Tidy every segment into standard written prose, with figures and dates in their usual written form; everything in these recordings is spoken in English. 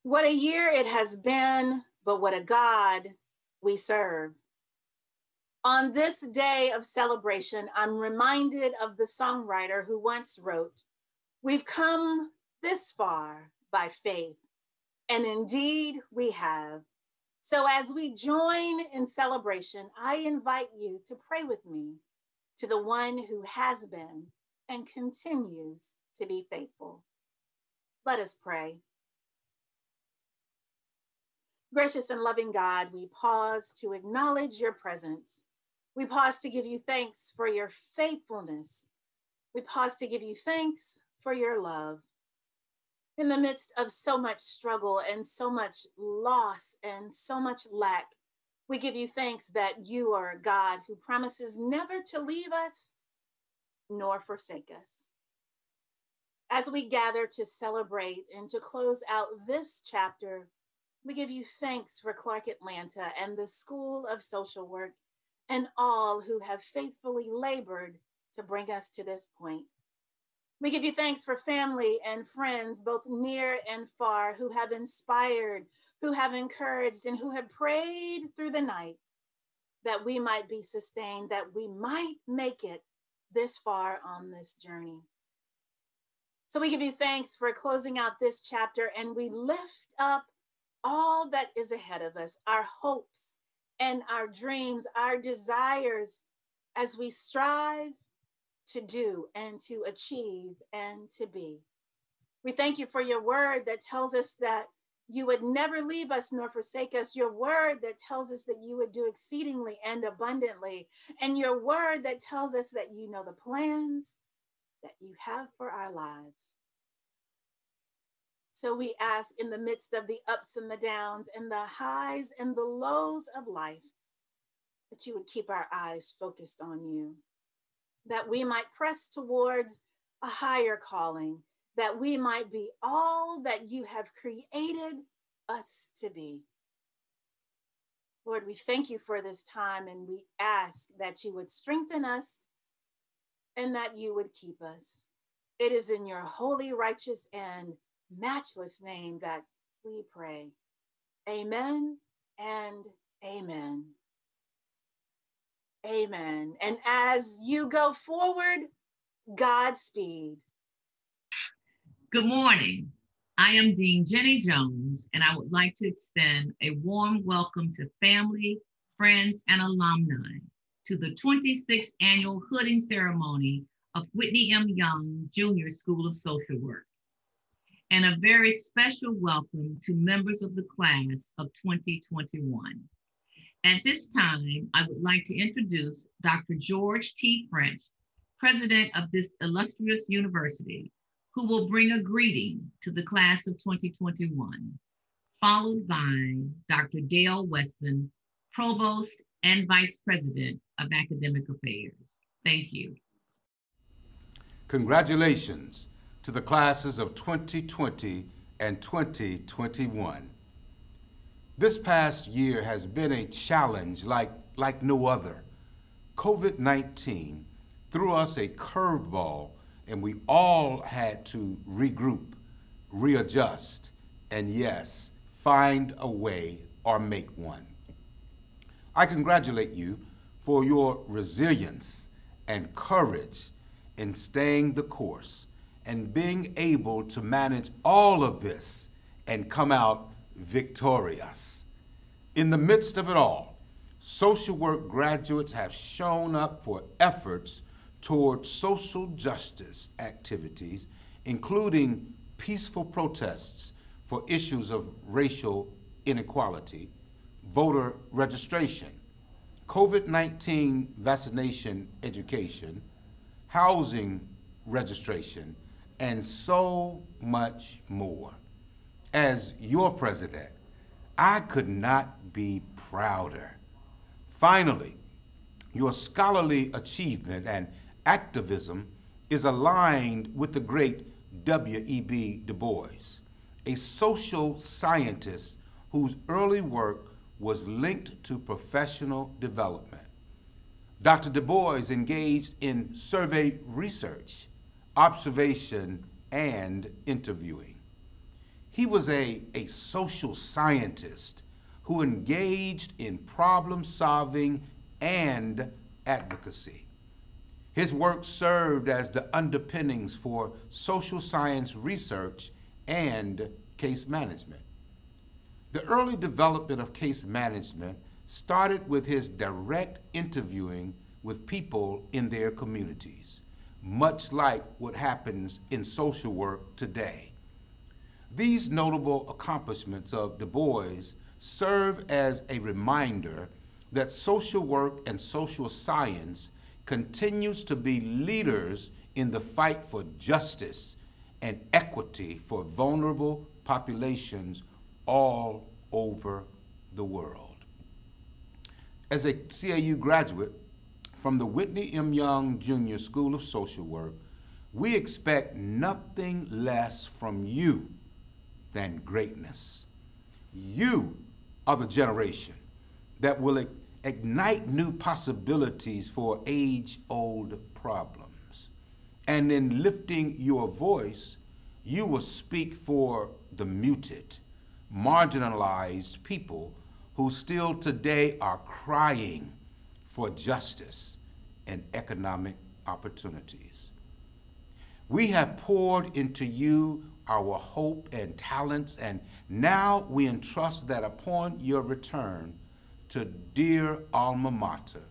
What a year it has been, but what a God we serve. On this day of celebration, I'm reminded of the songwriter who once wrote, "We've come this far by faith, and indeed we have." So as we join in celebration, I invite you to pray with me to the one who has been and continues to be faithful. Let us pray. Gracious and loving God, we pause to acknowledge your presence. We pause to give you thanks for your faithfulness. We pause to give you thanks for your love. In the midst of so much struggle and so much loss and so much lack, we give you thanks that you are a God who promises never to leave us nor forsake us. As we gather to celebrate and to close out this chapter, we give you thanks for Clark Atlanta and the School of Social Work and all who have faithfully labored to bring us to this point. We give you thanks for family and friends, both near and far, who have inspired, who have encouraged, and who have prayed through the night that we might be sustained, that we might make it this far on this journey. So we give you thanks for closing out this chapter, and we lift up all that is ahead of us, our hopes and our dreams, our desires, as we strive to do and to achieve and to be. We thank you for your word that tells us that you would never leave us nor forsake us, your word that tells us that you would do exceedingly and abundantly, and your word that tells us that you know the plans that you have for our lives. So we ask, in the midst of the ups and the downs and the highs and the lows of life, that you would keep our eyes focused on you, that we might press towards a higher calling, that we might be all that you have created us to be. Lord, we thank you for this time, and we ask that you would strengthen us and that you would keep us. It is in your holy, righteous, and matchless name that we pray. Amen and amen. Amen. And as you go forward, Godspeed. Good morning. I am Dean Jenny Jones, and I would like to extend a warm welcome to family, friends, and alumni to the 26th annual hooding ceremony of Whitney M. Young Jr. School of Social Work, and a very special welcome to members of the class of 2021. At this time, I would like to introduce Dr. George T. French, president of this illustrious university, who will bring a greeting to the class of 2021, followed by Dr. Dale Weston, provost and vice president of academic affairs. Thank you. Congratulations to the classes of 2020 and 2021. This past year has been a challenge like no other. COVID-19 threw us a curveball, and we all had to regroup, readjust, and yes, find a way or make one. I congratulate you for your resilience and courage in staying the course and being able to manage all of this and come out victorious. In the midst of it all, social work graduates have shown up for efforts toward social justice activities, including peaceful protests for issues of racial inequality, voter registration, COVID-19 vaccination education, housing registration, and so much more. As your president, I could not be prouder. Finally, your scholarly achievement and activism is aligned with the great W.E.B. Du Bois, a social scientist whose early work was linked to professional development. Dr. Du Bois engaged in survey research, observation, and interviewing. He was a social scientist who engaged in problem solving and advocacy. His work served as the underpinnings for social science research and case management. The early development of case management started with his direct interviewing with people in their communities, much like what happens in social work today. These notable accomplishments of Du Bois serve as a reminder that social work and social science continues to be leaders in the fight for justice and equity for vulnerable populations all over the world. As a CAU graduate from the Whitney M. Young Jr. School of Social Work, we expect nothing less from you than greatness. You are the generation that will ignite new possibilities for age-old problems. And in lifting your voice, you will speak for the muted, marginalized people who still today are crying for justice and economic opportunities. We have poured into you our hope and talents, and now we entrust that upon your return to dear alma mater,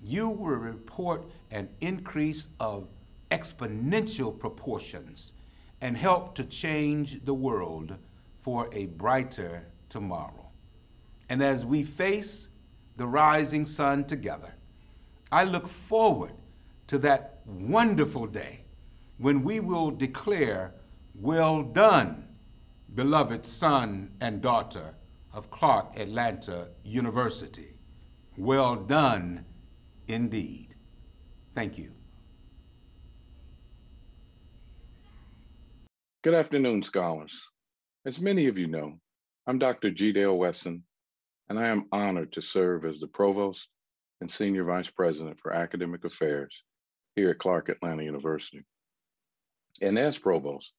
you will report an increase of exponential proportions and help to change the world for a brighter tomorrow. And as we face the rising sun together, I look forward to that wonderful day when we will declare, "Well done, beloved son and daughter of Clark Atlanta University." Well done indeed. Thank you. Good afternoon, scholars. As many of you know, I'm Dr. G. Dale Wesson, and I am honored to serve as the Provost and Senior Vice President for Academic Affairs here at Clark Atlanta University. And as Provost,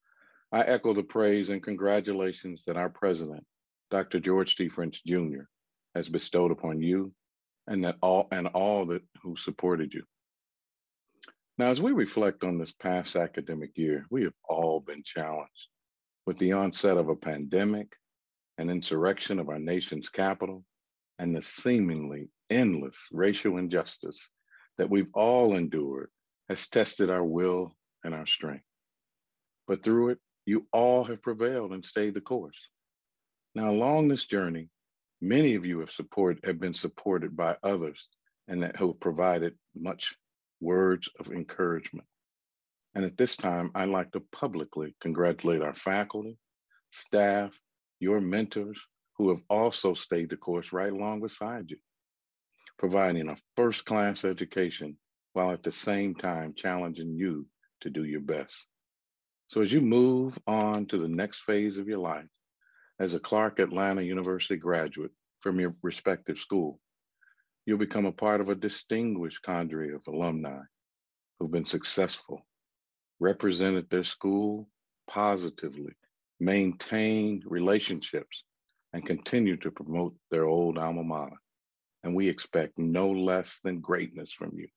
I echo the praise and congratulations that our President, Dr. George T. French Jr., has bestowed upon you and all that who supported you. Now, as we reflect on this past academic year, we have all been challenged with the onset of a pandemic, an insurrection of our nation's capital, and the seemingly endless racial injustice that we've all endured has tested our will and our strength. But through it, you all have prevailed and stayed the course. Now, along this journey, many of you have been supported by others and that have provided much words of encouragement. And at this time, I'd like to publicly congratulate our faculty, staff, your mentors, who have also stayed the course right along beside you, providing a first-class education while at the same time challenging you to do your best. So as you move on to the next phase of your life as a Clark Atlanta University graduate from your respective school, you'll become a part of a distinguished cadre of alumni who've been successful, represented their school positively, maintained relationships, and continue to promote their old alma mater. And we expect no less than greatness from you.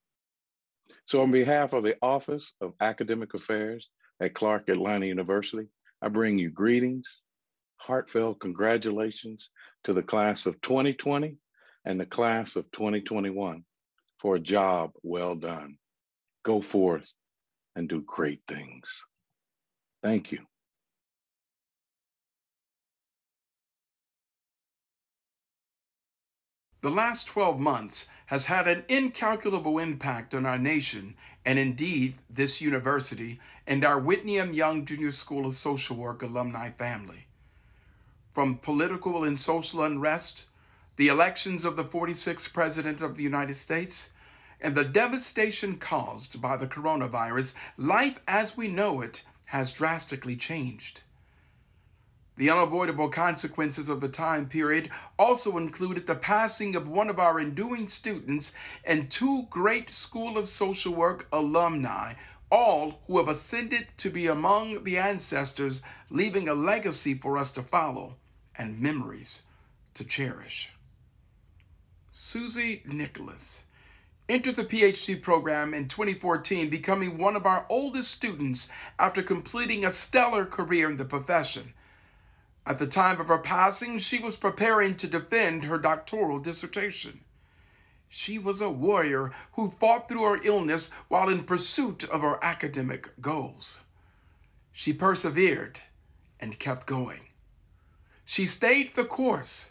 So on behalf of the Office of Academic Affairs at Clark Atlanta University, I bring you greetings, heartfelt congratulations to the class of 2020 and the class of 2021 for a job well done. Go forth and do great things. Thank you. The last 12 months has had an incalculable impact on our nation and indeed this university and our Whitney M. Young Jr. School of Social Work alumni family. From political and social unrest, the elections of the 46th President of the United States, and the devastation caused by the coronavirus, life as we know it has drastically changed. The unavoidable consequences of the time period also included the passing of one of our enduring students and two great School of Social Work alumni, all who have ascended to be among the ancestors, leaving a legacy for us to follow and memories to cherish. Susie Nicholas entered the PhD program in 2014, becoming one of our oldest students after completing a stellar career in the profession. At the time of her passing, she was preparing to defend her doctoral dissertation. She was a warrior who fought through her illness while in pursuit of her academic goals. She persevered and kept going. She stayed the course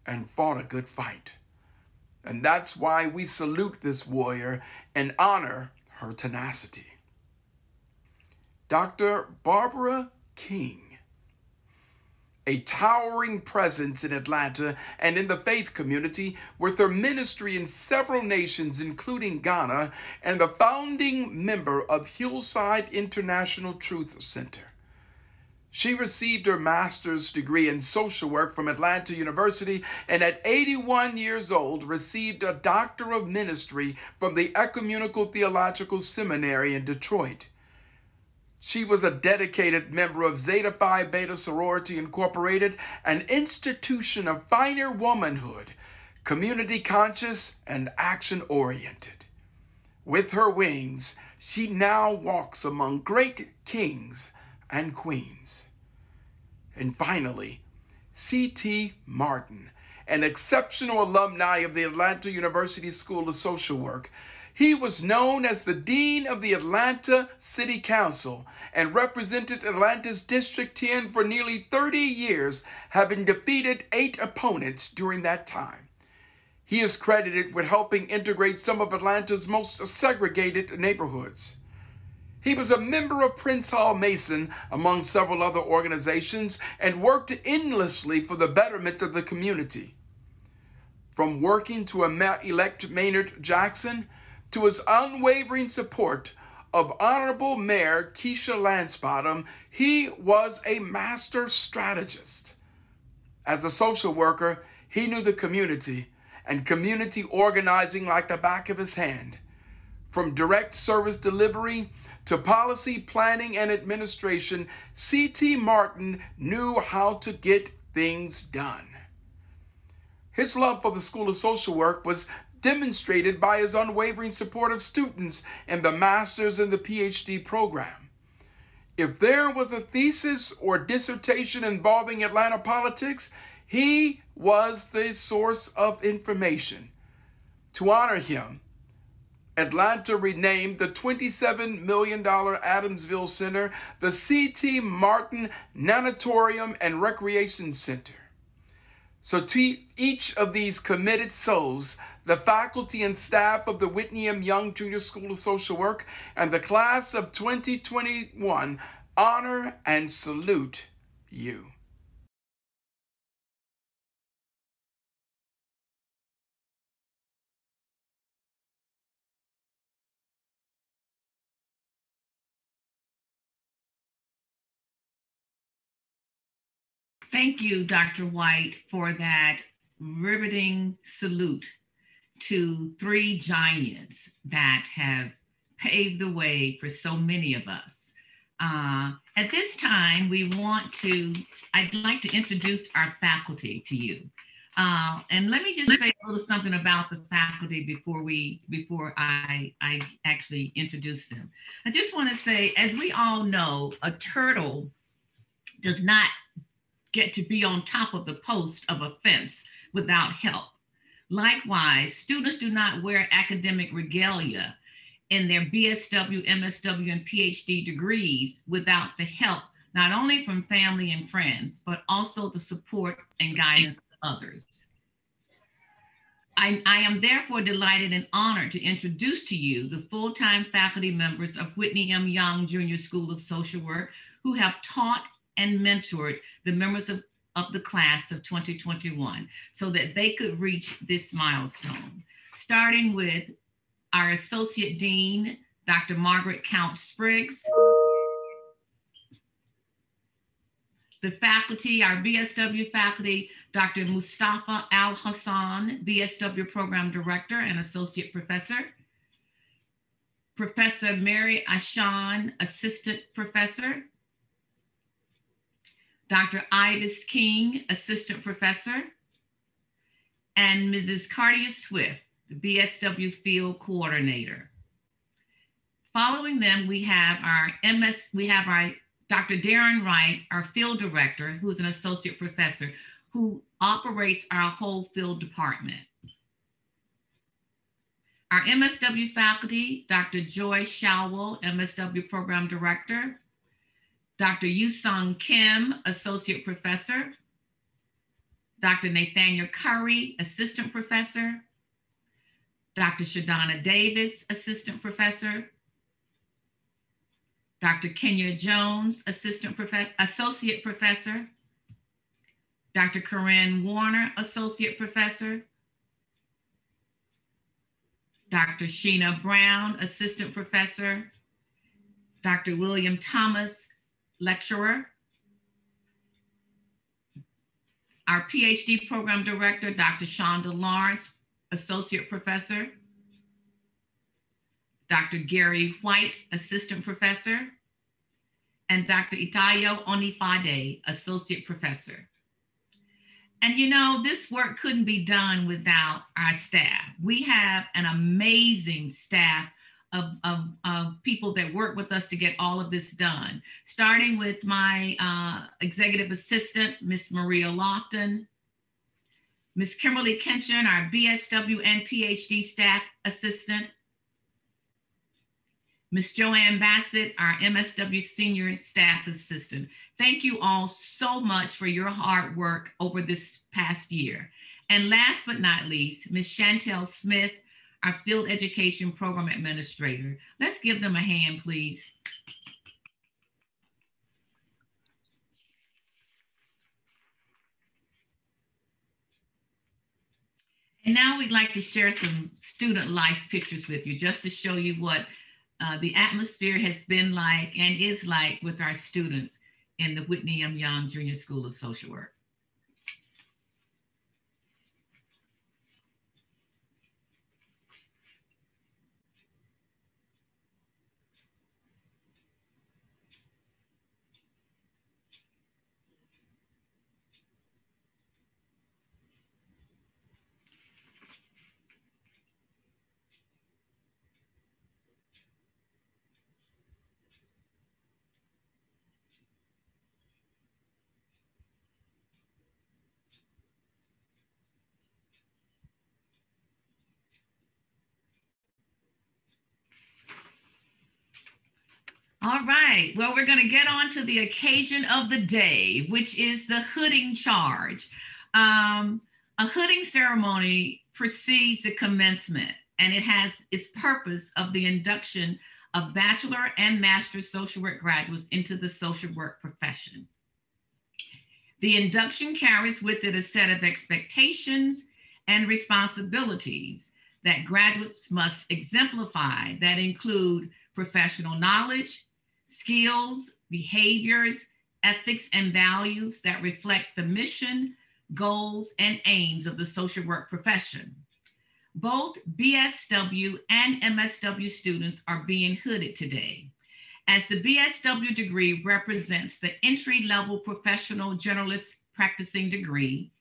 and fought a good fight. And that's why we salute this warrior and honor her tenacity. Dr. Barbara King, a towering presence in Atlanta and in the faith community with her ministry in several nations, including Ghana, and the founding member of Hillside International Truth Center. She received her master's degree in social work from Atlanta University, and at 81 years old received a doctor of ministry from the Ecumenical Theological Seminary in Detroit. She was a dedicated member of Zeta Phi Beta Sorority Incorporated, an institution of finer womanhood, community conscious and action-oriented. With her wings, she now walks among great kings and queens. And finally, C.T. Martin, an exceptional alumni of the Atlanta University School of Social Work. He was known as the Dean of the Atlanta City Council and represented Atlanta's District 10 for nearly 30 years, having defeated 8 opponents during that time. He is credited with helping integrate some of Atlanta's most segregated neighborhoods. He was a member of Prince Hall Mason, among several other organizations, and worked endlessly for the betterment of the community. From working to elect Maynard Jackson, to his unwavering support of Honorable Mayor Keisha Lansbottom, he was a master strategist. As a social worker, he knew the community and community organizing like the back of his hand. From direct service delivery to policy planning and administration, C.T. Martin knew how to get things done. His love for the School of Social Work was demonstrated by his unwavering support of students in the master's and the PhD program. If there was a thesis or dissertation involving Atlanta politics, he was the source of information. To honor him, Atlanta renamed the $27 million Adamsville Center the C.T. Martin Nanatorium and Recreation Center. So to each of these committed souls, the faculty and staff of the Whitney M. Young Junior School of Social Work and the class of 2021 honor and salute you. Thank you, Dr. White, for that riveting salute to 3 giants that have paved the way for so many of us. At this time, I'd like to introduce our faculty to you. And let me just say a little something about the faculty before I actually introduce them. I just want to say, as we all know, a turtle does not get to be on top of the post of a fence without help. Likewise, students do not wear academic regalia in their BSW, MSW, and PhD degrees without the help, not only from family and friends, but also the support and guidance of others. I am therefore delighted and honored to introduce to you the full-time faculty members of Whitney M. Young Junior School of Social Work who have taught and mentored the members of the class of 2021 so that they could reach this milestone. Starting with our Associate Dean, Dr. Margaret Count Spriggs. The faculty, our BSW faculty, Dr. Mustafa Al-Hassan, BSW Program Director and Associate Professor. Professor Mary Ashan, Assistant Professor. Dr. Ivis King, Assistant Professor. And Mrs. Cardia Swift, the BSW Field Coordinator. Following them, we have our Dr. Darren Wright, our Field Director, who's an Associate Professor, who operates our whole field department. Our MSW faculty, Dr. Joy Shawwell, MSW Program Director. Dr. Yusung Kim, Associate Professor. Dr. Nathaniel Curry, Assistant Professor. Dr. Shadonna Davis, Assistant Professor. Dr. Kenya Jones, Associate Professor. Dr. Corinne Warner, Associate Professor. Dr. Sheena Brown, Assistant Professor. Dr. William Thomas, Lecturer. Our PhD Program Director, Dr. Shonda Lawrence, Associate Professor. Dr. Gary White, Assistant Professor. And Dr. Itayo Onifade, Associate Professor. And you know, this work couldn't be done without our staff. We have an amazing staff of people that work with us to get all of this done, starting with my executive assistant, Miss Maria Lofton, Miss Kimberly Kenshin, our BSW and PhD staff assistant, Miss Joanne Bassett, our MSW senior staff assistant. Thank you all so much for your hard work over this past year. And last but not least, Miss Chantel Smith, our field education program administrator. Let's give them a hand, please. And now we'd like to share some student life pictures with you, just to show you what the atmosphere has been like and is like with our students in the Whitney M. Young Junior School of Social Work. All right, well, we're going to get on to the occasion of the day, which is the hooding charge. A hooding ceremony precedes the commencement, and it has its purpose of the induction of bachelor and master's social work graduates into the social work profession. The induction carries with it a set of expectations and responsibilities that graduates must exemplify that include professional knowledge, skills, behaviors, ethics, and values that reflect the mission, goals, and aims of the social work profession. Both BSW and MSW students are being hooded today, as the BSW degree represents the entry-level professional generalist practicing degree,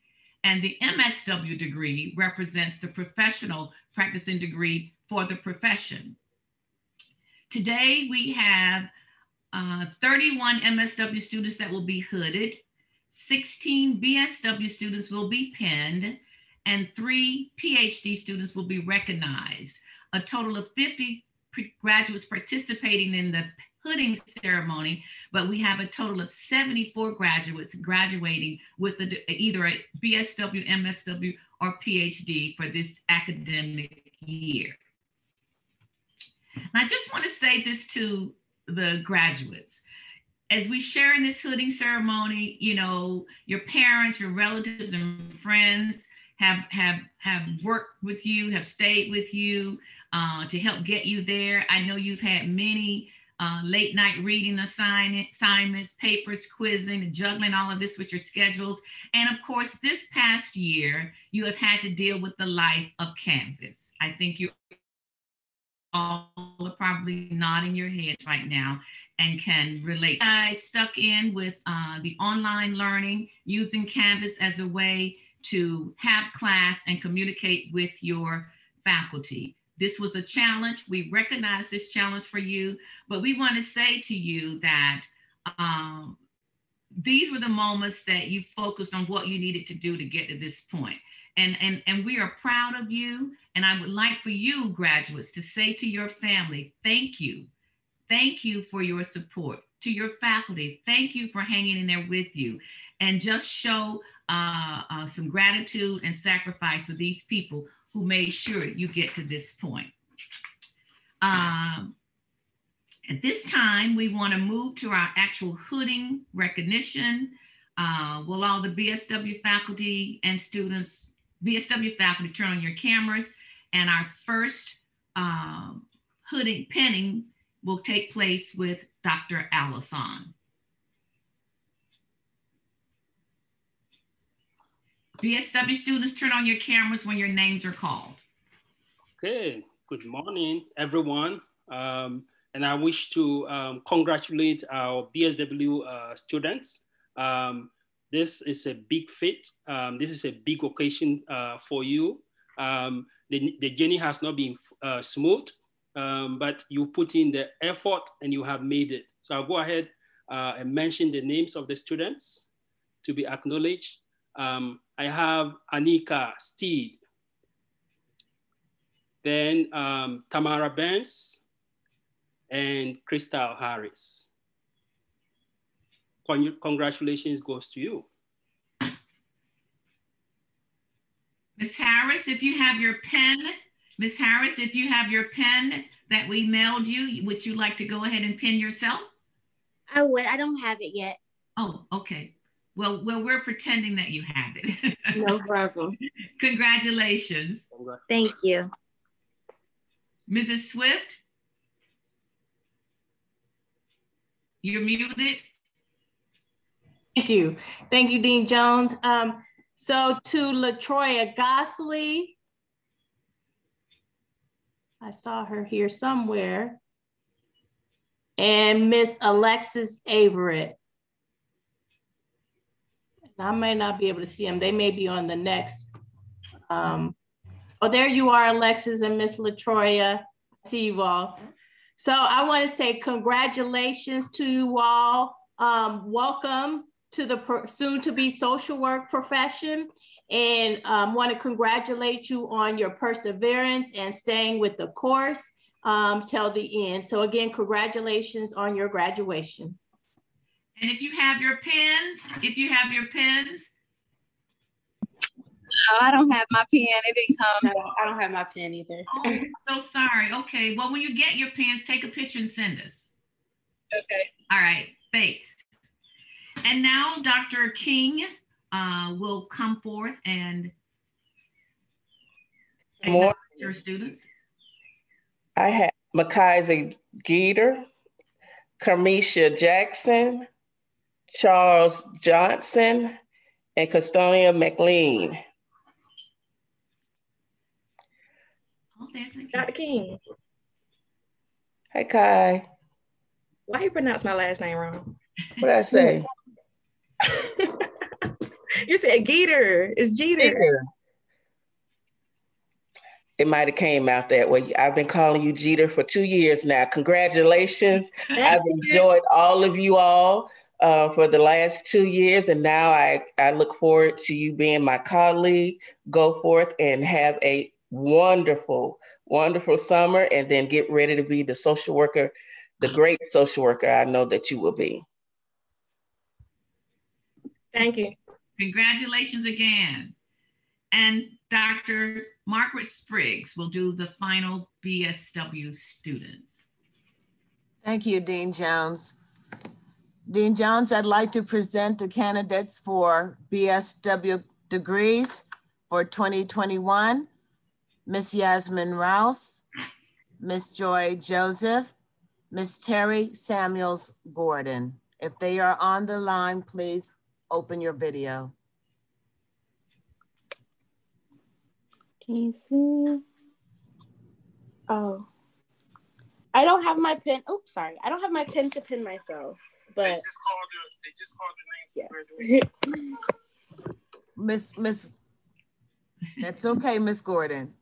and the MSW degree represents the professional practicing degree for the profession. Today, we have 31 MSW students that will be hooded, 16 BSW students will be pinned, and 3 PhD students will be recognized. A total of 50 graduates participating in the hooding ceremony, but we have a total of 74 graduates graduating with either a BSW, MSW, or PhD for this academic year. And I just want to say this to the graduates. As we share in this hooding ceremony, you know, your parents, your relatives, and friends have worked with you, have stayed with you to help get you there. I know you've had many late night reading assignments, papers, quizzing, juggling all of this with your schedules. And of course, this past year, you have had to deal with the life of campus. I think you all are probably nodding your heads right now and can relate. I stuck in with the online learning, using Canvas as a way to have class and communicate with your faculty. This was a challenge. We recognize this challenge for you, but we want to say to you that these were the moments that you focused on what you needed to do to get to this point. And we are proud of you. And I would like for you, graduates, to say to your family, thank you. Thank you for your support. To your faculty, thank you for hanging in there with you. And just show some gratitude and sacrifice for these people who made sure you get to this point. At this time, we want to move to our actual hooding recognition. Will all the BSW faculty and students, BSW faculty, turn on your cameras, and our first hooding pinning will take place with Dr. Allison. BSW students, turn on your cameras when your names are called. Okay, good morning, everyone. And I wish to congratulate our BSW students. This is a big feat. This is a big occasion for you. The journey has not been smooth, but you put in the effort and you have made it. So I'll go ahead and mention the names of the students to be acknowledged. I have Anika Steed, then Tamara Benz, and Crystal Harris. Congratulations goes to you. Ms. Harris, if you have your pen, Ms. Harris, if you have your pen that we mailed you, would you like to go ahead and pin yourself? I would. I don't have it yet. Oh, okay. Well, we're pretending that you have it. No problem. Congratulations. Thank you. Mrs. Swift, you're muted. Thank you. Thank you, Dean Jones. So to LaTroya Gossley, I saw her here somewhere, and Miss Alexis Averett. I may not be able to see them. They may be on the next. Oh, there you are, Alexis and Miss LaTroya. I see you all. So I want to say congratulations to you all. Welcome to the soon-to-be social work profession, and want to congratulate you on your perseverance and staying with the course till the end. So again, congratulations on your graduation. And if you have your pens, Oh, I don't have my pen. It didn't come. No, I don't have my pen either. Oh, I'm so sorry. Okay, well, when you get your pens, take a picture and send us. Okay. All right, thanks. And now Dr. King will come forth and acknowledge your students. I have Makaiza Geter, Kamisha Jackson, Charles Johnson, and Custonia McLean. Oh, there's Dr. King. Hi, Kai. Why you pronounce my last name wrong? What did I say? You said Geter. It's Jeter. It might have came out that way. I've been calling you Jeter for 2 years now. Congratulations. I've enjoyed all of you all for the last 2 years. And now I look forward to you being my colleague. Go forth and have a wonderful, wonderful summer, and then get ready to be the social worker, the great social worker I know that you will be. Thank you. Congratulations again. And Dr. Margaret Spriggs will do the final BSW students. Thank you, Dean Jones. Dean Jones, I'd like to present the candidates for BSW degrees for 2021. Miss Yasmin Rouse, Miss Joy Joseph, Miss Terry Samuels Gordon. If they are on the line, please open your video. Can you see? Oh, I don't have my pin. Oh, sorry. I don't have my pin to pin myself. But they just called the names for graduation. Miss, that's okay, Miss Gordon.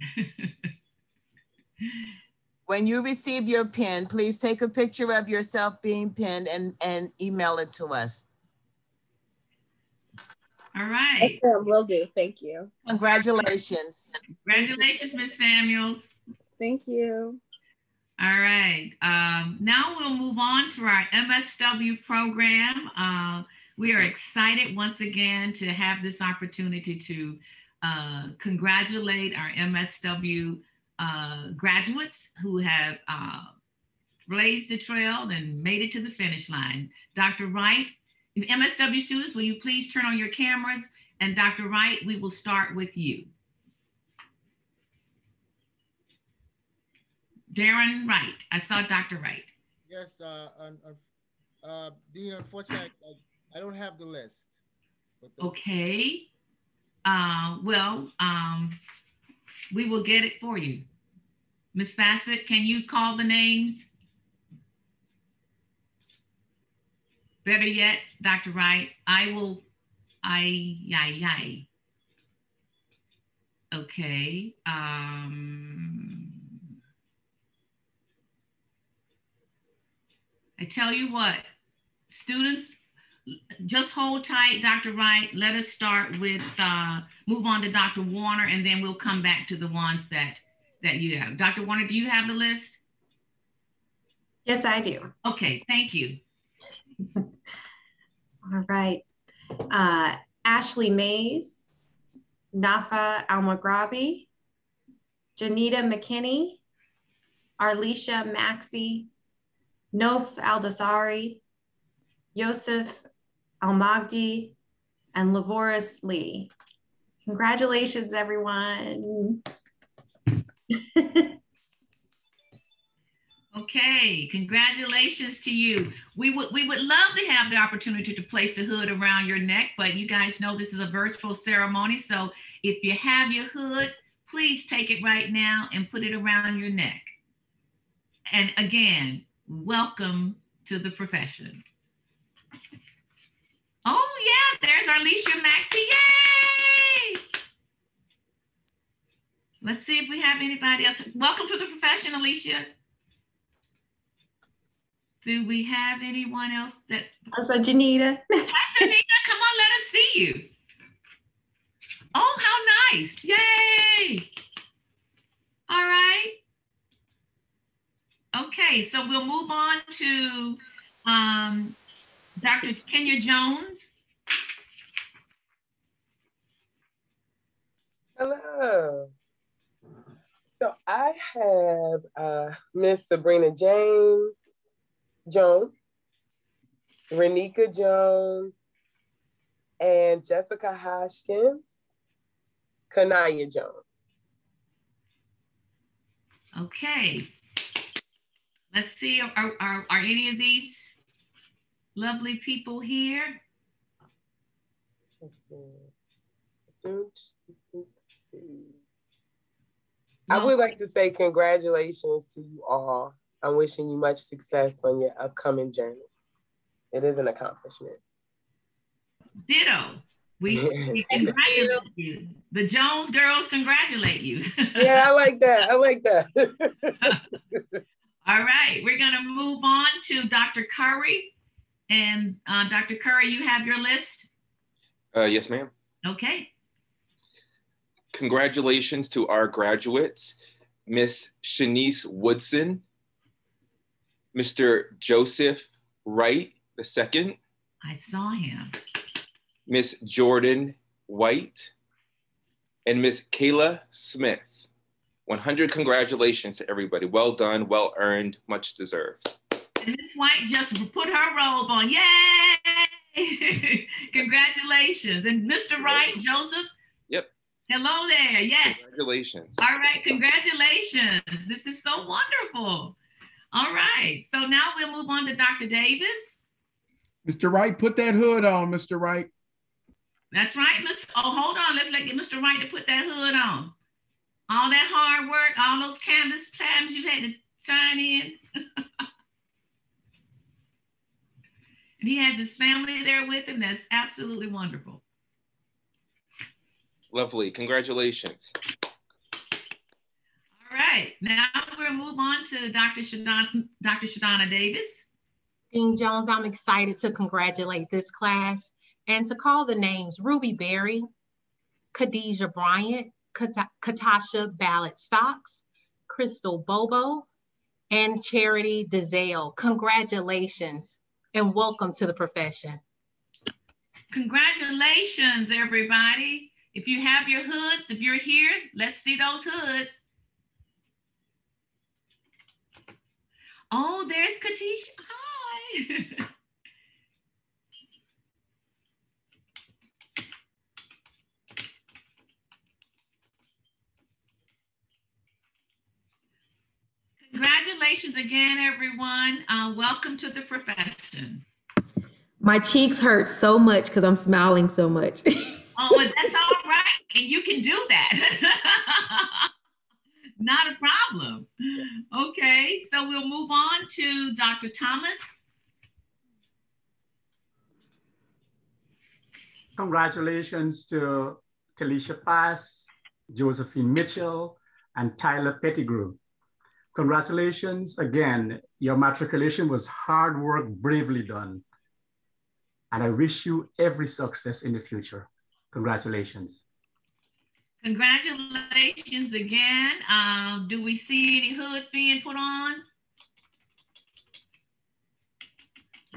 When you receive your pin, please take a picture of yourself being pinned and email it to us. All right. Will do. Thank you. Congratulations. Congratulations, Ms. Samuels. Thank you. All right. Now we'll move on to our MSW program. We are excited once again to have this opportunity to congratulate our MSW graduates who have blazed the trail and made it to the finish line. Dr. Wright, MSW students, will you please turn on your cameras? And Dr. Wright, we will start with you. Darren Wright. I saw Dr. Wright. Yes, Dean, unfortunately, I don't have the list. Okay. We will get it for you. Ms. Bassett, can you call the names? Better yet, Dr. Wright, I will, okay. I tell you what, students, just hold tight, Dr. Wright. Let us start with, move on to Dr. Warner, and then we'll come back to the ones that you have. Dr. Warner, do you have the list? Yes, I do. Okay, thank you. All right. Ashley Mays, Nafa Almagrabi, Janita McKinney, Arlisha Maxey, Nof Aldasari, Yosef Almagdi, and Lavoris Lee. Congratulations, everyone. Okay, congratulations to you. We would love to have the opportunity to place the hood around your neck, but you guys know this is a virtual ceremony. So if you have your hood, please take it right now and put it around your neck. And again, welcome to the profession. Oh yeah, there's Arlisha Maxey, yay! Let's see if we have anybody else. Welcome to the profession, Alicia. Do we have anyone else that? Also, Janita. Hi, Janita, come on, let us see you. Oh, how nice, yay! All right. Okay, so we'll move on to Dr. Kenya Jones. Hello. So I have Miss Sabrina Jones, Renika Jones, and Jessica Hoskins, Kanaya Jones. Okay. Let's see, are any of these lovely people here? Let's see. I would like to say congratulations to you all. I'm wishing you much success on your upcoming journey. It is an accomplishment. Ditto. We congratulate you. The Jones girls congratulate you. Yeah, I like that. I like that. All right, we're gonna move on to Dr. Curry. And Dr. Curry, you have your list? Yes, ma'am. Okay. Congratulations to our graduates, Miss Shanice Woodson, Mr. Joseph Wright II. I saw him. Miss Jordan White, and Miss Kayla Smith. 100 congratulations to everybody. Well done, well earned, much deserved. And Miss White just put her robe on. Yay! Congratulations. And Mr. Wright, Joseph? Yep. Hello there, yes. Congratulations. All right, congratulations. This is so wonderful. All right, so now we'll move on to Dr. Davis. Mr. Wright, put that hood on, Mr. Wright. That's right, oh, hold on, let's get Mr. Wright to put that hood on. All that hard work, all those canvas tabs you had to sign in. And he has his family there with him. That's absolutely wonderful. Lovely. Congratulations. All right. Now we'll move on to Dr. Shadonna Davis. Dean Jones, I'm excited to congratulate this class and to call the names Ruby Berry, Khadijah Bryant, Katasha Ballot Stocks, Crystal Bobo, and Charity DeZale. Congratulations and welcome to the profession. Congratulations, everybody. If you have your hoods, if you're here, let's see those hoods. Oh, there's Katisha. Hi. Congratulations again, everyone. Welcome to the profession. My cheeks hurt so much because I'm smiling so much. Oh, well, that's all right. And you can do that. Not a problem. Okay, so we'll move on to Dr. Thomas. Congratulations to Talisha Pass, Josephine Mitchell, and Tyler Pettigrew. Congratulations again. Your matriculation was hard work, bravely done. And I wish you every success in the future. Congratulations. Congratulations again. Do we see any hoods being put on?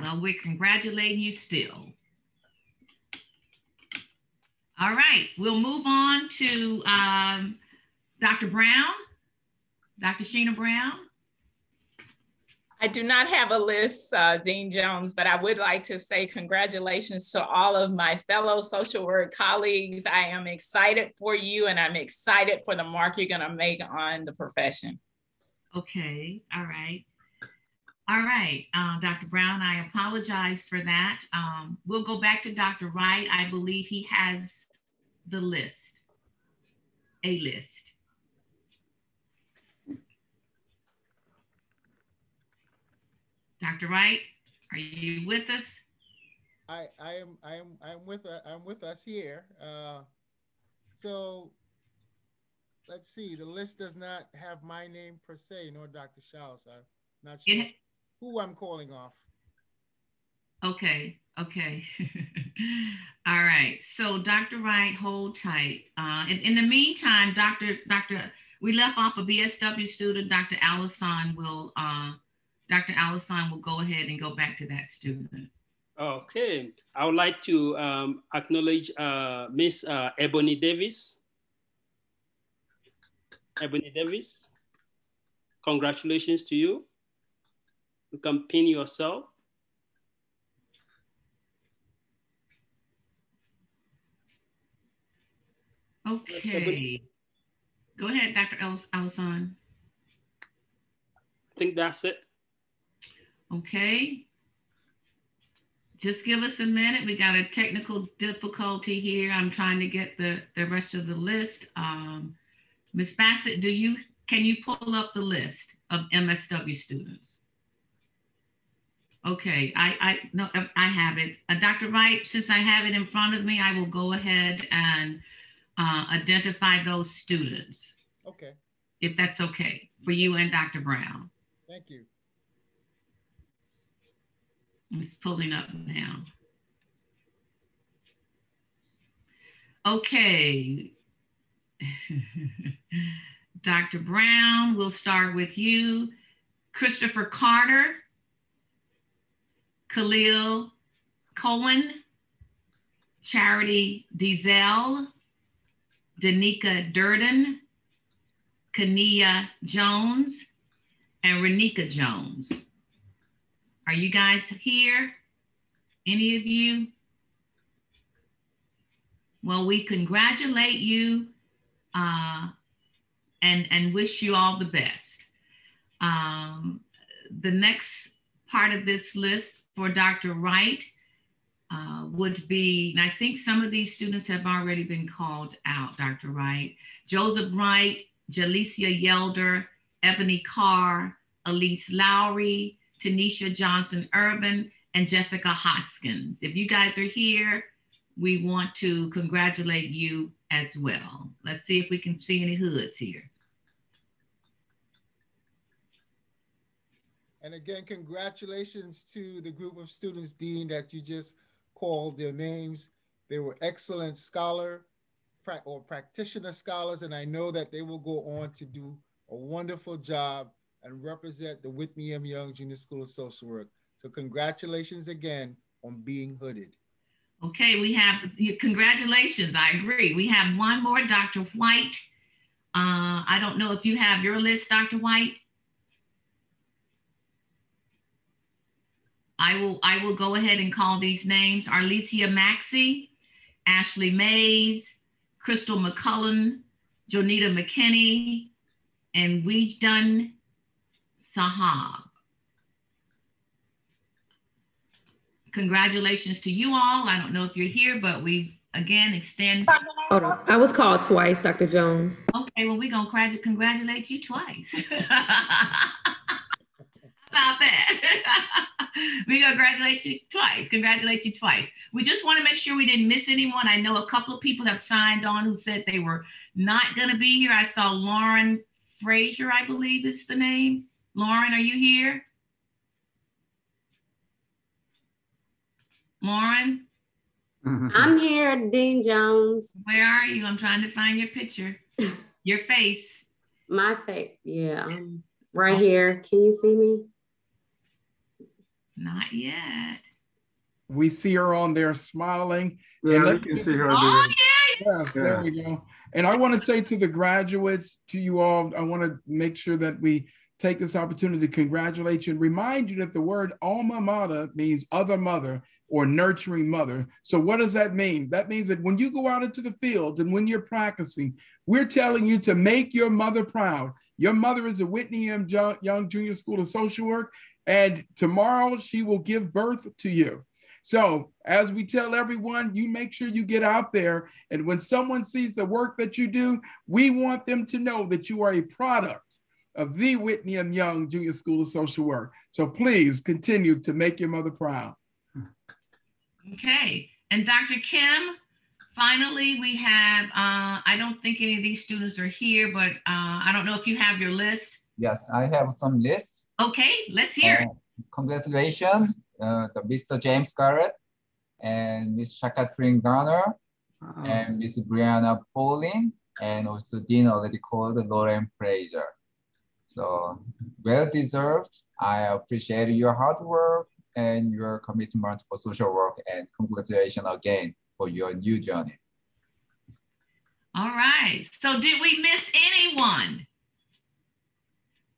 Well, we're congratulating you still. All right, we'll move on to Dr. Brown, Dr. Sheena Brown. I do not have a list, Dean Jones, but I would like to say congratulations to all of my fellow social work colleagues. I am excited for you and I'm excited for the mark you're gonna make on the profession. Okay, all right. All right, Dr. Brown, I apologize for that. We'll go back to Dr. Wright. I believe he has the list, a list. Dr. Wright, are you with us? I'm with us here. So let's see. The list does not have my name per se, nor Dr. Shaw's. I'm not sure who I'm calling off. Okay. Okay. All right. So Dr. Wright, hold tight. In the meantime, we left off a BSW student. Dr. Allison will go ahead and go back to that student. Okay. I would like to acknowledge Miss Ebony Davis. Ebony Davis, congratulations to you. You can pin yourself. Okay. Go ahead, Dr. Allison. I think that's it. Okay. Just give us a minute. We got a technical difficulty here. I'm trying to get the rest of the list. Ms. Bassett, can you pull up the list of MSW students? Okay, I have it. Dr. Wright, since I have it in front of me, I will go ahead and identify those students. Okay. If that's okay for you and Dr. Brown. Thank you. I'm just pulling up now. Okay. Dr. Brown, we'll start with you. Christopher Carter, Khalil Cohen, Charity DeZelle, Danica Durden, Kania Jones, and Renika Jones. Are you guys here? Any of you? Well, we congratulate you and wish you all the best. The next part of this list for Dr. Wright would be, and I think some of these students have already been called out, Dr. Wright. Joseph Wright, Jalicia Yelder, Ebony Carr, Elise Lowry, Tanisha Johnson Urban, and Jessica Hoskins. If you guys are here, we want to congratulate you as well. Let's see if we can see any hoods here. And again, congratulations to the group of students, Dean, that you just called their names. They were excellent scholar or practitioner scholars, and I know that they will go on to do a wonderful job and represent the Whitney M. Young Junior School of Social Work. So congratulations again on being hooded. Okay, we have, congratulations, I agree. We have one more, Dr. White. I don't know if you have your list, Dr. White. I will go ahead and call these names. Arlesia Maxey, Ashley Mays, Crystal McCullen, Jonita McKinney, and Wejdun Sahab. Congratulations to you all. I don't know if you're here, but we again extend. Hold on. I was called twice, Dr. Jones. Okay, well, we're going to congratulate you twice. How about that? We congratulate you twice. Congratulate you twice. We just want to make sure we didn't miss anyone. I know a couple of people have signed on who said they were not going to be here. I saw Lauren Frazier, I believe is the name. Lauren, are you here? Lauren? I'm here, Dean Jones. Where are you? I'm trying to find your picture. Your face. My face, yeah. I'm right here. Can you see me? Not yet. We see her on there smiling. Yeah, we can see her. Oh, yeah. Yes, there we go. And I want to say to the graduates, to you all, I want to make sure that we take this opportunity to congratulate you and remind you that the word alma mater means other mother or nurturing mother. So what does that mean? That means that when you go out into the field and when you're practicing, we're telling you to make your mother proud. Your mother is at Whitney M. Young Junior School of Social Work, and tomorrow she will give birth to you. So as we tell everyone, you make sure you get out there, and when someone sees the work that you do, we want them to know that you are a product of the Whitney M. Young Junior School of Social Work. So please continue to make your mother proud. Okay, and Dr. Kim, finally we have, I don't think any of these students are here, but I don't know if you have your list. Yes, I have some lists. Okay, let's hear it. Congratulations, Mr. James Garrett and Miss Catherine Garner and Miss Brianna Pauling, and also Dean already called Lauren Frazier. So well deserved. I appreciate your hard work and your commitment for social work, and congratulations again for your new journey. All right, so did we miss anyone?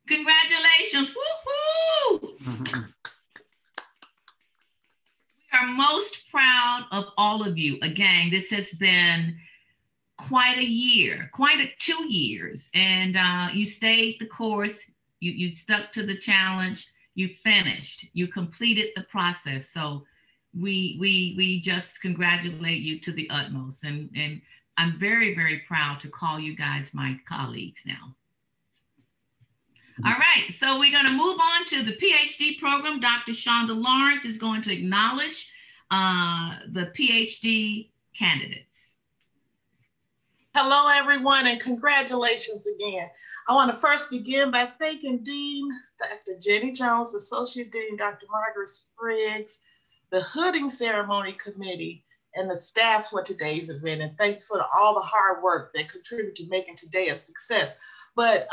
Congratulations, woo-hoo! We are most proud of all of you. Again, this has been quite a year, 2 years, and you stayed the course, you stuck to the challenge, you finished, you completed the process. So we just congratulate you to the utmost, and I'm very, very proud to call you guys my colleagues now. All right, so we're going to move on to the PhD program. Dr. Shonda Lawrence is going to acknowledge the PhD candidates. Hello, everyone, and congratulations again. I want to first begin by thanking Dean Dr. Jenny Jones, Associate Dean Dr. Margaret Spriggs, the hooding ceremony committee, and the staff for today's event. And thanks for all the hard work that contributed to making today a success. But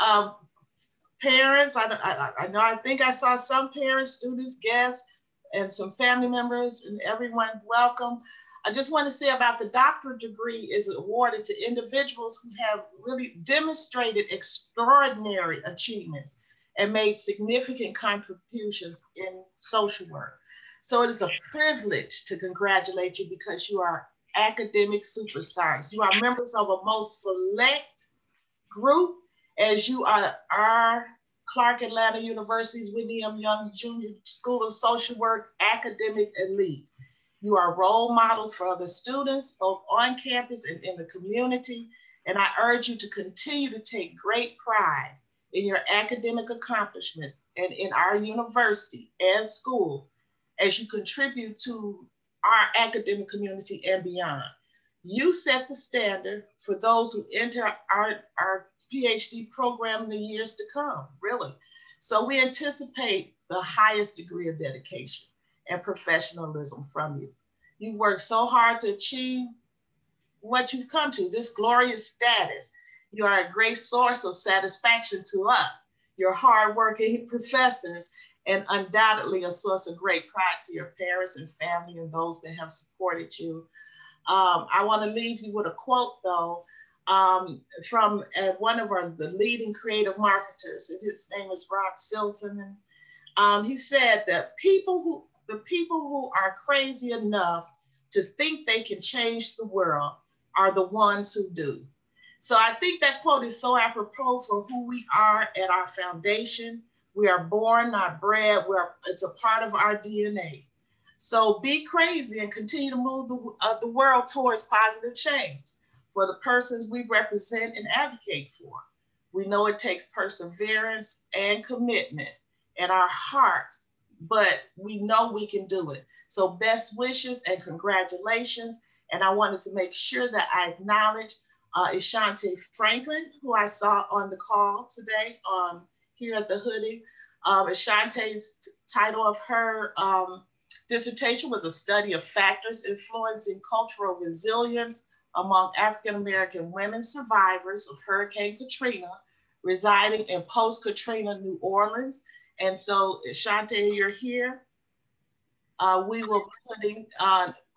parents, I think I saw some parents, students, guests, and some family members, and everyone, welcome. I just want to say about the doctorate degree is awarded to individuals who have really demonstrated extraordinary achievements and made significant contributions in social work. So it is a privilege to congratulate you because you are academic superstars. You are members of a most select group, as you are our Clark Atlanta University's Whitney M. Young's Junior School of Social Work academic elite. You are role models for other students, both on campus and in the community. And I urge you to continue to take great pride in your academic accomplishments and in our university and school, as you contribute to our academic community and beyond. You set the standard for those who enter our PhD program in the years to come, really. So we anticipate the highest degree of dedication and professionalism from you. You've worked so hard to achieve what you've come to, this glorious status. You are a great source of satisfaction to us, your hardworking professors, and undoubtedly a source of great pride to your parents and family and those that have supported you. I want to leave you with a quote, though, from one of the leading creative marketers, and his name is Rob Silton. And he said that the people who are crazy enough to think they can change the world are the ones who do. So I think that quote is so apropos for who we are at our foundation. We are born, not bred. It's a part of our DNA. So be crazy and continue to move the world towards positive change for the persons we represent and advocate for. We know it takes perseverance and commitment in our heart, but we know we can do it. So best wishes and congratulations. And I wanted to make sure that I acknowledge Ishante Franklin, who I saw on the call today here at the Hoodie. Ishante's title of her dissertation was a study of factors influencing cultural resilience among African-American women survivors of Hurricane Katrina residing in post-Katrina New Orleans. And so, Ishante, you're here. We will be putting,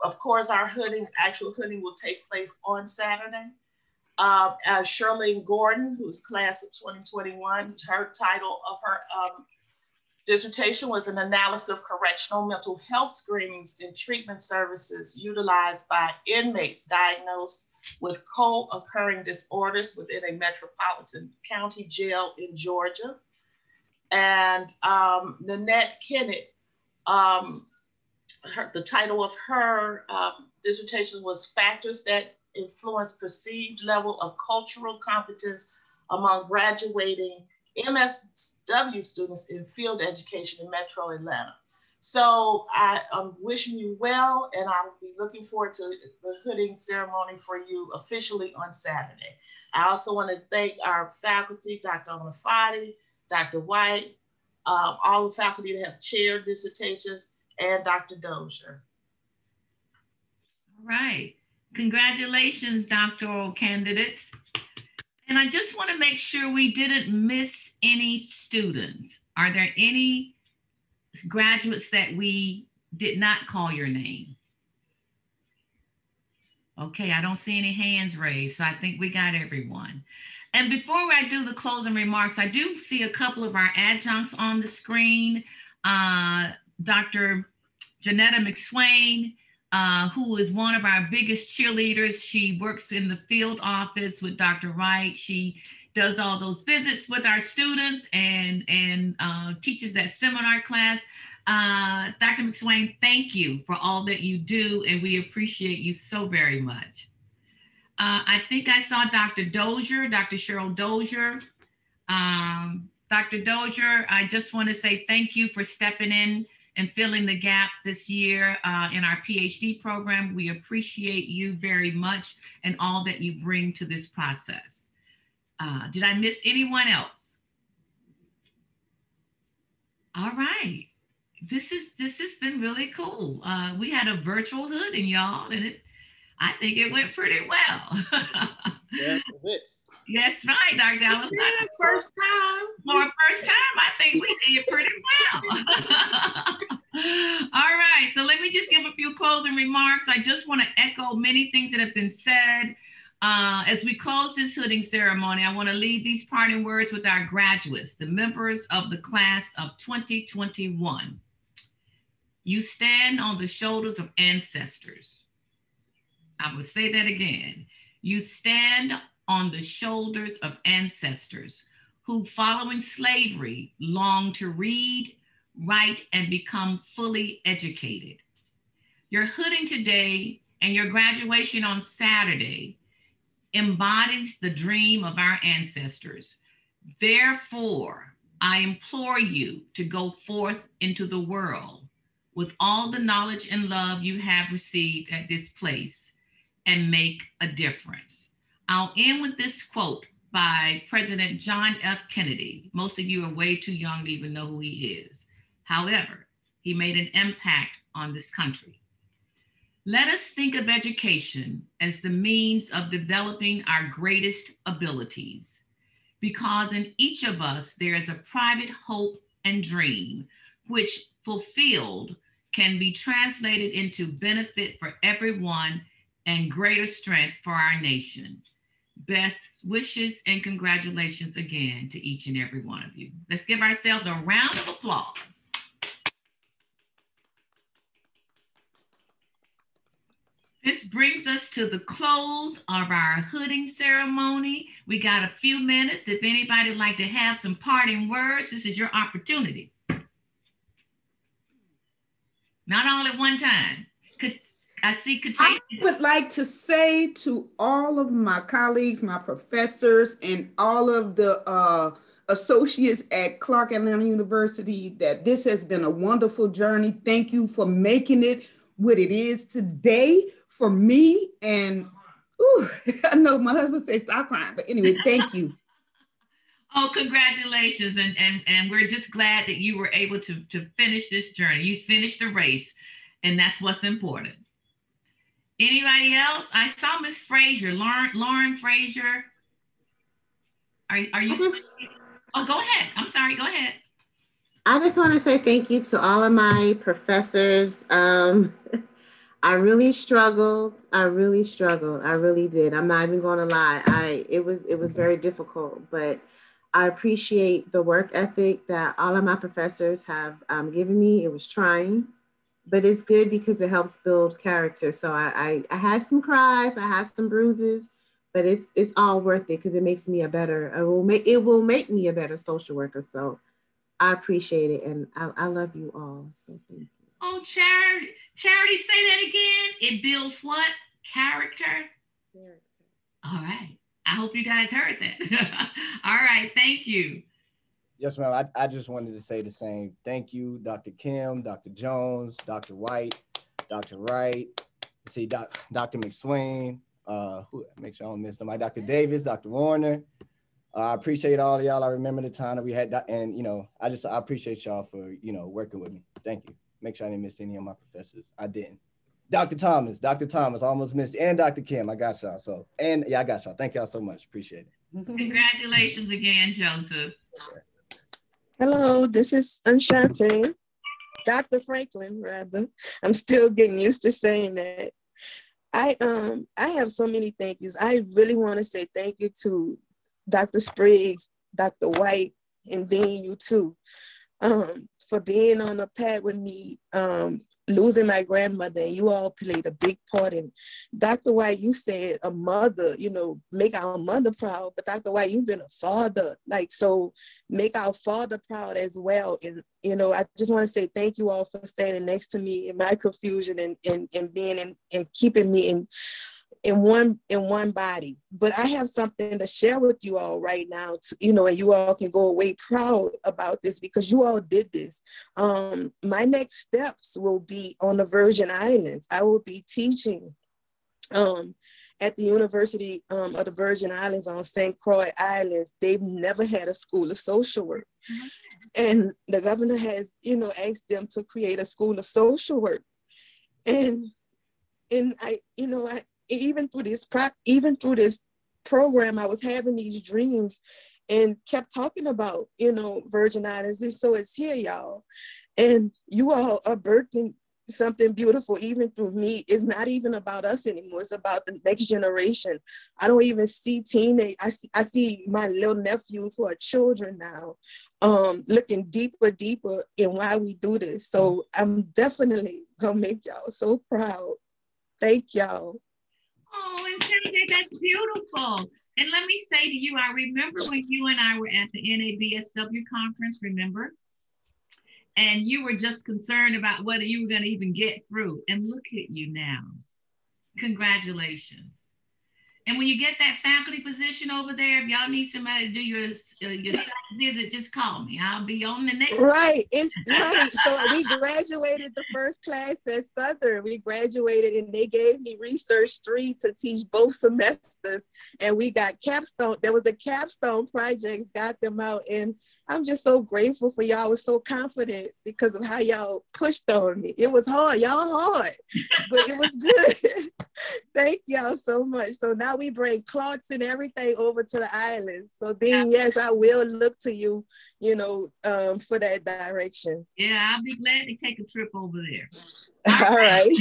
of course, our actual hooding will take place on Saturday. Charlene Gordon, who's class of 2021, her title of her dissertation was an analysis of correctional mental health screenings and treatment services utilized by inmates diagnosed with co-occurring disorders within a metropolitan county jail in Georgia. And Nanette Kennett, the title of her dissertation was Factors That Influence Perceived Level of Cultural Competence Among Graduating MSW Students in Field Education in Metro Atlanta. So I'm wishing you well, and I'll be looking forward to the hooding ceremony for you officially on Saturday. I also want to thank our faculty, Dr. Onafati, Dr. White, all the faculty that have chaired dissertations, and Dr. Dozier. All right. Congratulations, doctoral candidates. And I just want to make sure we didn't miss any students. Are there any graduates that we did not call your name? Okay, I don't see any hands raised, so I think we got everyone. And before I do the closing remarks, I do see a couple of our adjuncts on the screen. Dr. Janetta McSwain, who is one of our biggest cheerleaders. She works in the field office with Dr. Wright. She does all those visits with our students and teaches that seminar class. Dr. McSwain, thank you for all that you do, and we appreciate you so very much. I think I saw Dr. Dozier, Dr. Cheryl Dozier. Dr. Dozier, I just want to say thank you for stepping in and filling the gap this year in our PhD program. We appreciate you very much and all that you bring to this process. Did I miss anyone else? All right. This has been really cool. We had a virtual hooding, y'all, and I think it went pretty well. Yeah, it is. That's right, Dr. Allen. Yeah, first time. For first time, I think we did pretty well. All right, so let me just give a few closing remarks. I just want to echo many things that have been said. As we close this hooding ceremony, I want to leave these parting words with our graduates, the members of the class of 2021. You stand on the shoulders of ancestors. I will say that again. You stand on the shoulders of ancestors who, following slavery, longed to read, write, and become fully educated. Your hooding today and your graduation on Saturday embodies the dream of our ancestors. Therefore, I implore you to go forth into the world, with all the knowledge and love you have received at this place and make a difference. I'll end with this quote by President John F. Kennedy. Most of you are way too young to even know who he is. However, he made an impact on this country. Let us think of education as the means of developing our greatest abilities, because in each of us, there is a private hope and dream, which fulfilled can be translated into benefit for everyone and greater strength for our nation. Best wishes and congratulations again to each and every one of you. Let's give ourselves a round of applause. This brings us to the close of our hooding ceremony. We got a few minutes. If anybody would like to have some parting words, this is your opportunity. Not all at one time. I would like to say to all of my colleagues, my professors, and all of the associates at Clark Atlanta University that this has been a wonderful journey. Thank you for making it what it is today for me. And I know my husband says stop crying, but anyway, thank you. Oh, congratulations. And we're just glad that you were able to finish this journey. You finished the race, and that's what's important. Anybody else? I saw Miss Frazier, Lauren Frazier. Are you? Oh, go ahead. I'm sorry. Go ahead. I just want to say thank you to all of my professors. I really struggled. I really did. I'm not even going to lie. It was very difficult, but I appreciate the work ethic that all of my professors have given me. It was trying, but it's good because it helps build character. So I had some cries, I had some bruises, but it's all worth it because it makes me it will make me a better social worker. So I appreciate it, and I love you all. So thank you. Oh, Charity, say that again. It builds what? Character? All right. I hope you guys heard that. All right. Thank you. Yes, ma'am. I just wanted to say the same. Thank you, Dr. Kim, Dr. Jones, Dr. White, Dr. Wright, see Dr. McSwain, make sure I don't miss nobody, Dr. Davis, Dr. Warner. I appreciate all of y'all. I remember the time that we had that, and I appreciate y'all for working with me. Thank you. Make sure I didn't miss any of my professors. I didn't. Dr. Thomas, almost missed you, and Dr. Kim, I got y'all. So, and yeah, I got y'all. Thank y'all so much. Appreciate it. Congratulations again, Joseph. Hello, this is Unshante, Dr. Franklin, rather. I'm still getting used to saying that. I have so many thank yous. I really want to say thank you to Dr. Spriggs, Dr. White, and Dean, you too, for being on the pad with me, losing my grandmother, and you all played a big part in. Dr. White, you said a mother, make our mother proud, but Dr. White, you've been a father, so make our father proud as well. And, I just want to say thank you all for standing next to me in my confusion and being and keeping me in one body. But I have something to share with you all right now, and you all can go away proud about this because you all did this. My next steps will be on the Virgin Islands. I will be teaching at the University of the Virgin Islands on St. Croix Islands. They've never had a school of social work. And the governor has, asked them to create a school of social work. And I even through this program, I was having these dreams and kept talking about, Virgin Islands. And so it's here, y'all. And you all are birthing something beautiful, even through me. It's not even about us anymore. It's about the next generation. I don't even see teenage. I see my little nephews who are children now, looking deeper in why we do this. So I'm definitely gonna make y'all so proud. Thank y'all. Oh, and Trinity, that's beautiful. And let me say to you, I remember when you and I were at the NABSW conference, remember? And you were just concerned about whether you were going to even get through. And look at you now. Congratulations. And when you get that faculty position over there, if y'all need somebody to do your site visit, just call me. I'll be on the next. Right, it's right. So we graduated the first class at Southern. We graduated and they gave me Research 3 to teach both semesters. And we got capstone. There was the capstone projects, got them out. And I'm just so grateful for y'all. I was so confident because of how y'all pushed on me. It was hard, y'all hard, but it was good. Thank y'all so much. So now we bring clots and everything over to the island. So Dean, yes, I will look to you, you know, for that direction. Yeah, I'll be glad to take a trip over there. All right.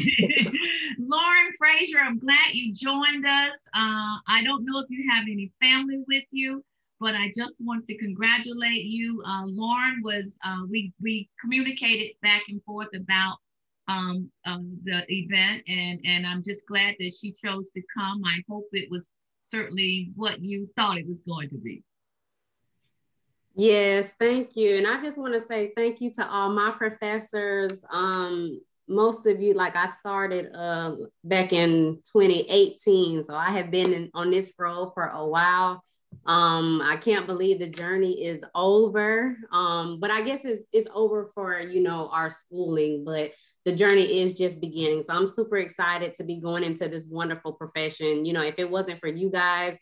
Lauren Frazier, I'm glad you joined us. I don't know if you have any family with you, but I just want to congratulate you. Lauren was, we communicated back and forth about the event, and I'm just glad that she chose to come. I hope it was certainly what you thought it was going to be. Yes, thank you. And I just want to say thank you to all my professors. Most of you, like I started back in 2018, so I have been on this role for a while. I can't believe the journey is over, but I guess it's over for, you know, our schooling, but the journey is just beginning. So I'm super excited to be going into this wonderful profession. You know, if it wasn't for you guys,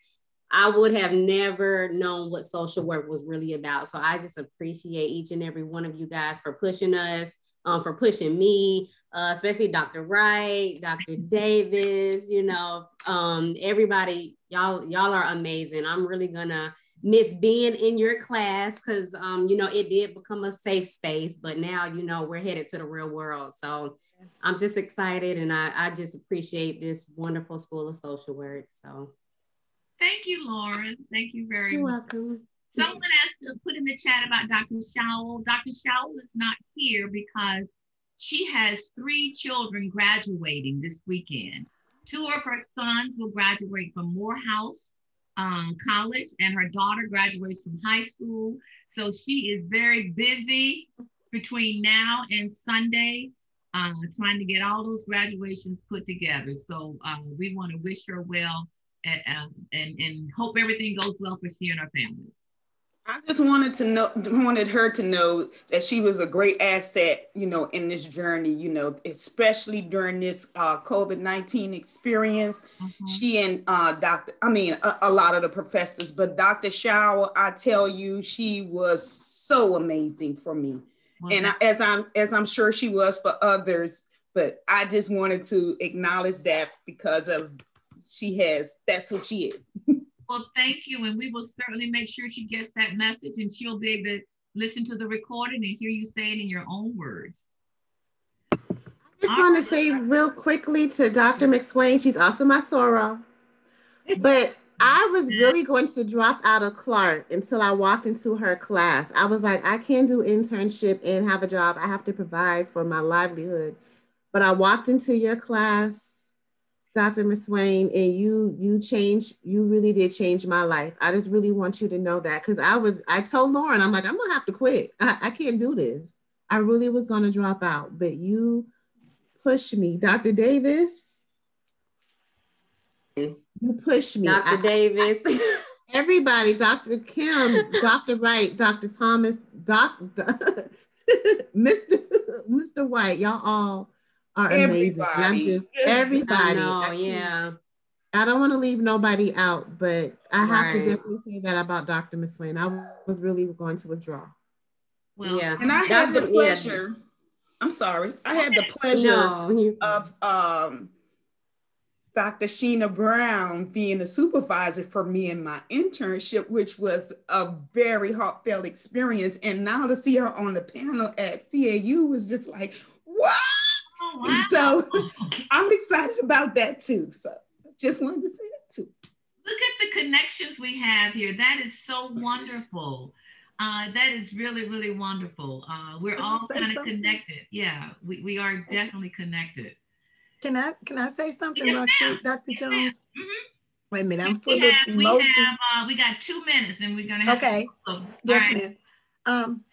I would have never known what social work was really about. So I just appreciate each and every one of you guys for pushing us, for pushing me, especially Dr. Wright, Dr. Davis, you know, everybody, y'all are amazing. I'm really gonna miss being in your class because, you know, it did become a safe space, but now, you know, we're headed to the real world. So I'm just excited, and I just appreciate this wonderful School of Social Work. So. Thank you, Lauren. Thank you very much. You're welcome. Someone asked to put in the chat about Dr. Showell. Dr. Showell is not here because she has 3 children graduating this weekend. 2 of her sons will graduate from Morehouse College, and her daughter graduates from high school. So she is very busy between now and Sunday, trying to get all those graduations put together. So we want to wish her well and hope everything goes well for she and her family. I just wanted her to know that she was a great asset, you know, in this journey, you know, especially during this COVID-19 experience. She and a lot of the professors, but Dr. Shower, I tell you, she was so amazing for me. And as I'm sure she was for others, but I just wanted to acknowledge that because of that's who she is. Well, thank you. And we will certainly make sure she gets that message and she'll be able to listen to the recording and hear you say it in your own words. I just want to say real quickly to Dr. McSwain, she's also my soror, but I was really going to drop out of Clark until I walked into her class. I was like, I can't do internship and have a job. I have to provide for my livelihood. But I walked into your class, Dr. McSwain, and you really did change my life. I just really want you to know that, because I told Lauren, I'm like, I'm gonna have to quit. I can't do this. I really was gonna drop out, but you pushed me. Dr. Davis, you pushed me. Dr. Davis. Everybody, Dr. Kim, Dr. Wright, Dr. Thomas, Mr. White, y'all all are amazing. Everybody. I don't want to leave nobody out, but I have to definitely say that about Dr. McSwain. I was really going to withdraw. Well, yeah. And I had the pleasure, I'm sorry, I had the pleasure of Dr. Sheena Brown being a supervisor for me in my internship, which was a very heartfelt experience. And now to see her on the panel at CAU was just like, what? Oh, wow. So I'm excited about that too. So just wanted to say that too. Look at the connections we have here. That is so wonderful. That is really, really wonderful. We're all kind of connected. Yeah, we are definitely connected. Can I say something real quick, Dr. Jones? Mm-hmm. Wait a minute, I'm full of emotion. We got 2 minutes and we're gonna have to go. Yes, ma'am.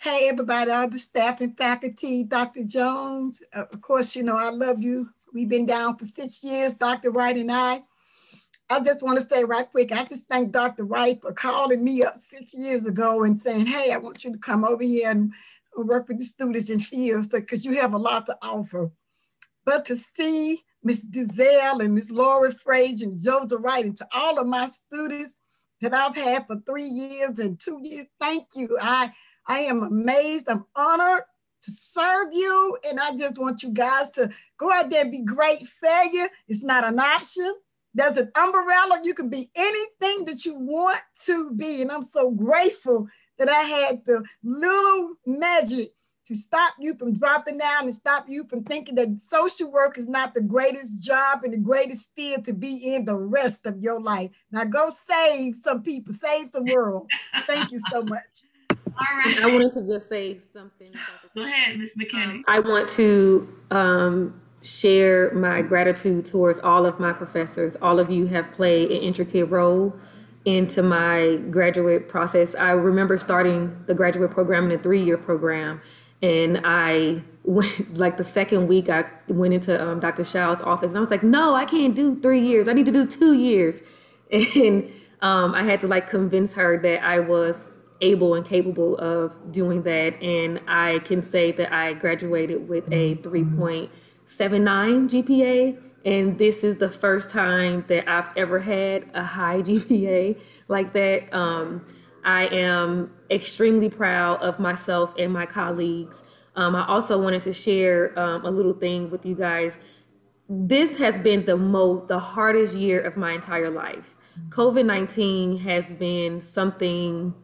Hey, everybody, all the staff and faculty, Dr. Jones, of course, you know, I love you. We've been down for 6 years, Dr. Wright and I. I just want to say right quick, I just thank Dr. Wright for calling me up 6 years ago and saying, hey, I want you to come over here and work with the students in fields because you have a lot to offer. But to see Ms. Dizelle and Ms. Laura Frazier and Joseph Wright, and to all of my students that I've had for 3 years and 2 years, thank you. I am amazed, I'm honored to serve you. And I just want you guys to go out there and be great. Failure is not an option. There's an umbrella. You can be anything that you want to be. And I'm so grateful that I had the little magic to stop you from dropping down and stop you from thinking that social work is not the greatest job and the greatest field to be in the rest of your life. Now go save some people, save some world. Thank you so much. All right. I wanted to just say something. Go ahead, Ms. McKinney. I want to share my gratitude towards all of my professors. All of you have played an intricate role into my graduate process. I remember starting the graduate program in a 3-year program, and I went, like the second week I went into Dr. Shaw's office, and I was like, no, I can't do 3 years. I need to do 2 years. And I had to like convince her that I was able and capable of doing that. And I can say that I graduated with a 3.79 GPA. And this is the first time that I've ever had a high GPA like that. I am extremely proud of myself and my colleagues. I also wanted to share a little thing with you guys. This has been the hardest year of my entire life. COVID-19 has been something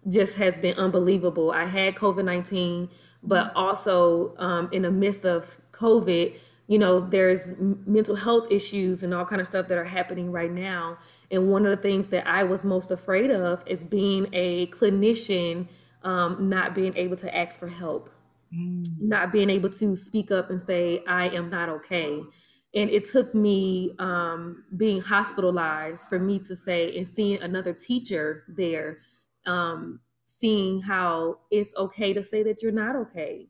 just has been unbelievable. I had COVID-19, but also in the midst of COVID, you know, there's mental health issues and all kind of stuff that are happening right now. And one of the things that I was most afraid of is being a clinician, not being able to ask for help, not being able to speak up and say, I am not okay. And it took me being hospitalized for me to say, and seeing another teacher there, seeing how it's okay to say that you're not okay.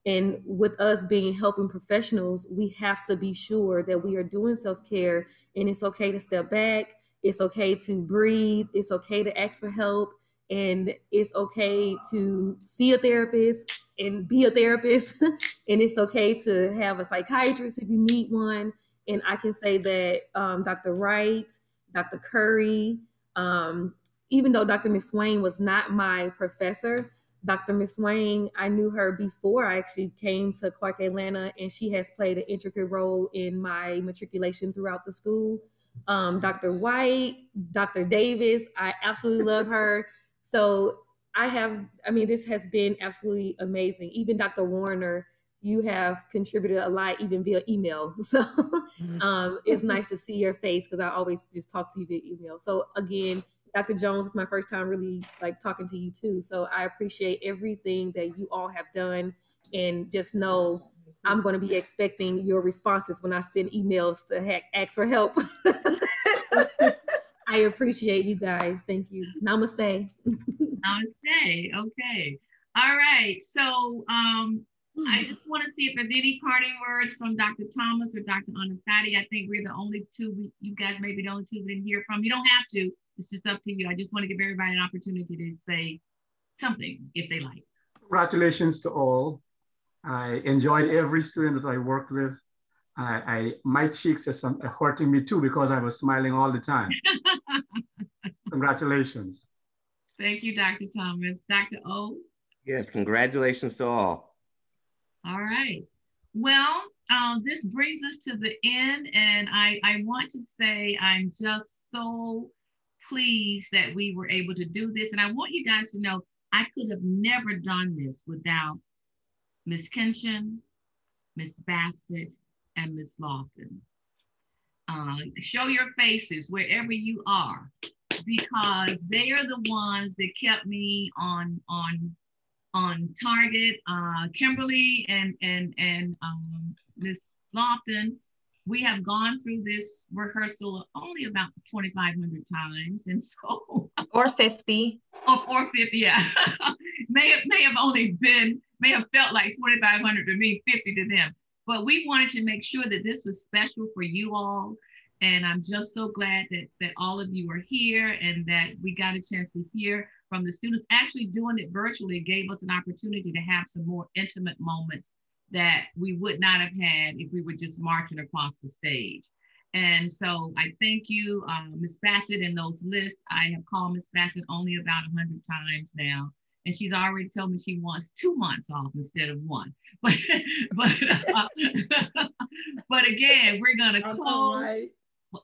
And with us being helping professionals, we have to be sure that we are doing self-care, and it's okay to step back. It's okay to breathe. It's okay to ask for help. And it's okay to see a therapist and be a therapist. And it's okay to have a psychiatrist if you need one. And I can say that Dr. Wright, Dr. Curry, even though Dr. Ms. Swain was not my professor, Dr. Ms. Swain, I knew her before I actually came to Clark Atlanta, and she has played an intricate role in my matriculation throughout the school. Dr. White, Dr. Davis, I absolutely love her. So this has been absolutely amazing. Even Dr. Warner, you have contributed a lot, even via email. So it's nice to see your face because I always just talk to you via email. So again, Dr. Jones, it's my first time really like talking to you too. So I appreciate everything that you all have done, and just know I'm going to be expecting your responses when I send emails to ask for help. I appreciate you guys. Thank you. Namaste. Namaste. Okay. All right. So I just want to see if there's any parting words from Dr. Thomas or Dr. Anasati. I think we're the only two, you guys may be the only two we didn't hear from. You don't have to. It's just up to you. I just want to give everybody an opportunity to say something if they like. Congratulations to all. I enjoyed every student that I worked with. My cheeks are hurting me too because I was smiling all the time. Congratulations. Thank you, Dr. Thomas. Dr. O? Yes, congratulations to all. All right. Well, this brings us to the end, and I want to say I'm just so pleased that we were able to do this. And I want you guys to know I could have never done this without Ms. Kenshin, Ms. Bassett, and Ms. Lofton. Show your faces wherever you are, because they are the ones that kept me on target. Kimberly and Ms. Lofton, we have gone through this rehearsal only about 2,500 times, and so or 50, or 50, yeah. may have felt like 2,500 to me, 50 to them. But we wanted to make sure that this was special for you all, And I'm just so glad that all of you are here and that we got a chance to hear from the students. Actually doing it virtually gave us an opportunity to have some more intimate moments that we would not have had if we were just marching across the stage. And so I thank you, Ms. Bassett, in those lists. I have called Ms. Bassett only about 100 times now. And she's already told me she wants 2 months off instead of 1. But again, we're gonna close. Right.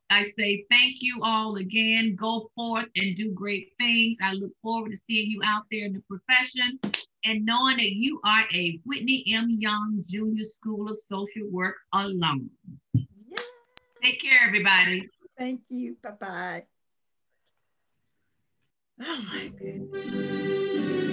I say thank you all again. Go forth and do great things. I look forward to seeing you out there in the profession and knowing that you are a Whitney M. Young Junior School of Social Work alum. Yeah. Take care, everybody. Thank you. Bye-bye. Oh my goodness.